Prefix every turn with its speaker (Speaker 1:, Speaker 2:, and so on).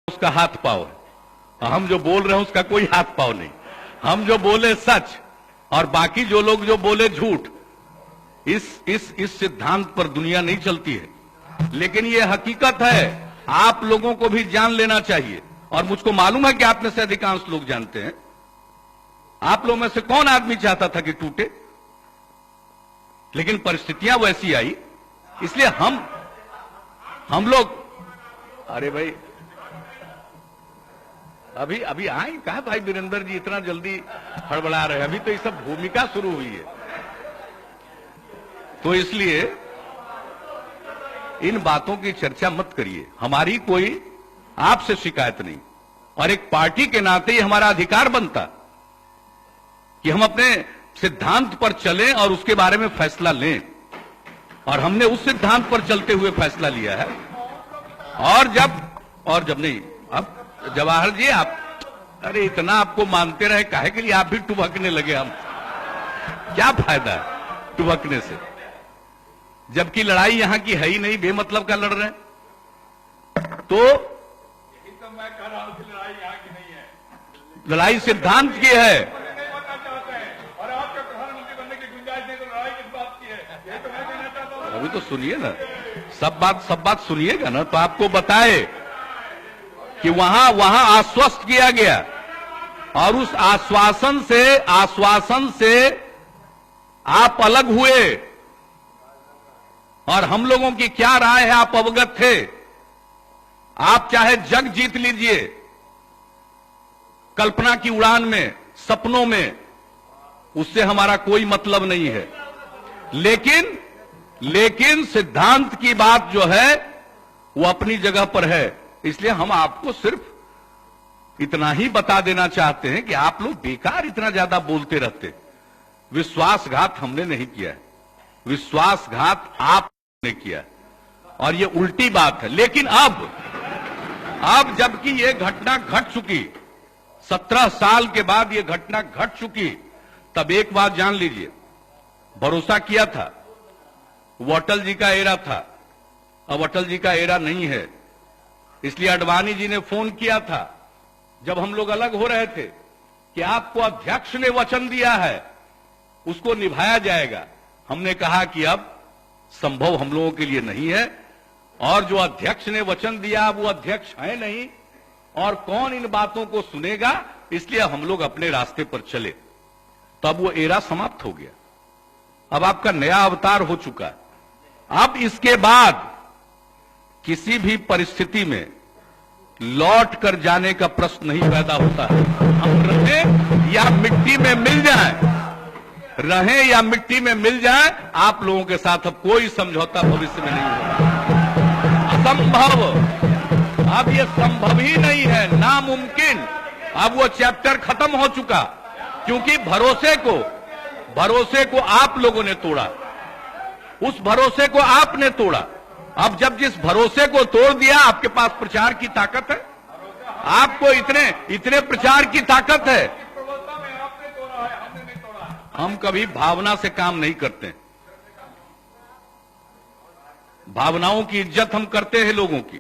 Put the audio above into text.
Speaker 1: उसका हाथ पाव है। हम जो बोल रहे हैं उसका कोई हाथ पाव नहीं। हम जो बोले सच और बाकी जो लोग जो बोले झूठ, इस सिद्धांत पर दुनिया नहीं चलती है। लेकिन ये हकीकत है, आप लोगों को भी जान लेना चाहिए। और मुझको मालूम है कि आप में से अधिकांश लोग जानते हैं। आप लोगों में से कौन आदमी चाहता था कि टूटे, लेकिन परिस्थितियां वैसी आई, इसलिए हम लोग, अरे भाई अभी आए कहा भाई वीरेंद्र जी इतना जल्दी हड़बड़ा रहे हैं, अभी तो ये सब भूमिका शुरू हुई है। तो इसलिए इन बातों की चर्चा मत करिए। हमारी कोई आपसे शिकायत नहीं, और एक पार्टी के नाते ही हमारा अधिकार बनता कि हम अपने सिद्धांत पर चलें और उसके बारे में फैसला लें। और हमने उस सिद्धांत पर चलते हुए फैसला लिया है। और जब नहीं, अब जवाहर जी आप, अरे इतना आपको मानते रहे काहे के लिए आप भी टुभकने लगे। हम क्या फायदा है टुभकने से, जबकि लड़ाई यहां की है ही नहीं, बेमतलब का लड़ रहे हैं। तो
Speaker 2: यही तो मैं कह रहा हूं कि लड़ाई यहाँ की नहीं है,
Speaker 1: लड़ाई सिद्धांत की है।
Speaker 2: नहीं बनना चाहते हैं और आपके प्रधानमंत्री बनने की गुंजाइश नहीं, तो लड़ाई किस बात की है, यही तो मैं कहना चाहता हूं।
Speaker 1: अभी तो सुनिए ना, सब बात सुनिएगा ना, तो आपको बताए कि वहां आश्वस्त किया गया, और उस आश्वासन से आप अलग हुए, और हम लोगों की क्या राय है आप अवगत थे। आप चाहे जग जीत लीजिए कल्पना की उड़ान में, सपनों में, उससे हमारा कोई मतलब नहीं है। लेकिन सिद्धांत की बात जो है वो अपनी जगह पर है। इसलिए हम आपको सिर्फ इतना ही बता देना चाहते हैं कि आप लोग बेकार इतना ज्यादा बोलते रहते। विश्वासघात हमने नहीं किया है, विश्वासघात आपने किया है, और ये उल्टी बात है। लेकिन अब जबकि ये घटना घट चुकी, 17 साल के बाद ये घटना घट चुकी, तब एक बात जान लीजिए, भरोसा किया था, वो अटल जी का एरा था, अब अटल जी का एरा नहीं है। इसलिए अडवाणी जी ने फोन किया था जब हम लोग अलग हो रहे थे कि आपको अध्यक्ष ने वचन दिया है, उसको निभाया जाएगा। हमने कहा कि अब संभव हम लोगों के लिए नहीं है, और जो अध्यक्ष ने वचन दिया वो अध्यक्ष है नहीं, और कौन इन बातों को सुनेगा। इसलिए हम लोग अपने रास्ते पर चले, तब वो एरा समाप्त हो गया। अब आपका नया अवतार हो चुका है। अब इसके बाद किसी भी परिस्थिति में लौट कर जाने का प्रश्न नहीं पैदा होता है। हम रहें या मिट्टी में मिल जाएं, आप लोगों के साथ अब कोई समझौता भविष्य में नहीं होगा। असंभव, अब ये संभव ही नहीं है, नामुमकिन। अब वो चैप्टर खत्म हो चुका, क्योंकि भरोसे को आप लोगों ने तोड़ा, उस भरोसे को आपने तोड़ा। अब जब जिस भरोसे को तोड़ दिया, आपके पास प्रचार की ताकत है, आपको इतने प्रचार की ताकत है।
Speaker 2: प्रबलता में आपने तोड़ा है, हमने नहीं तोड़ा है।
Speaker 1: हम कभी भावना से काम नहीं करते, भावनाओं की इज्जत हम करते हैं लोगों की।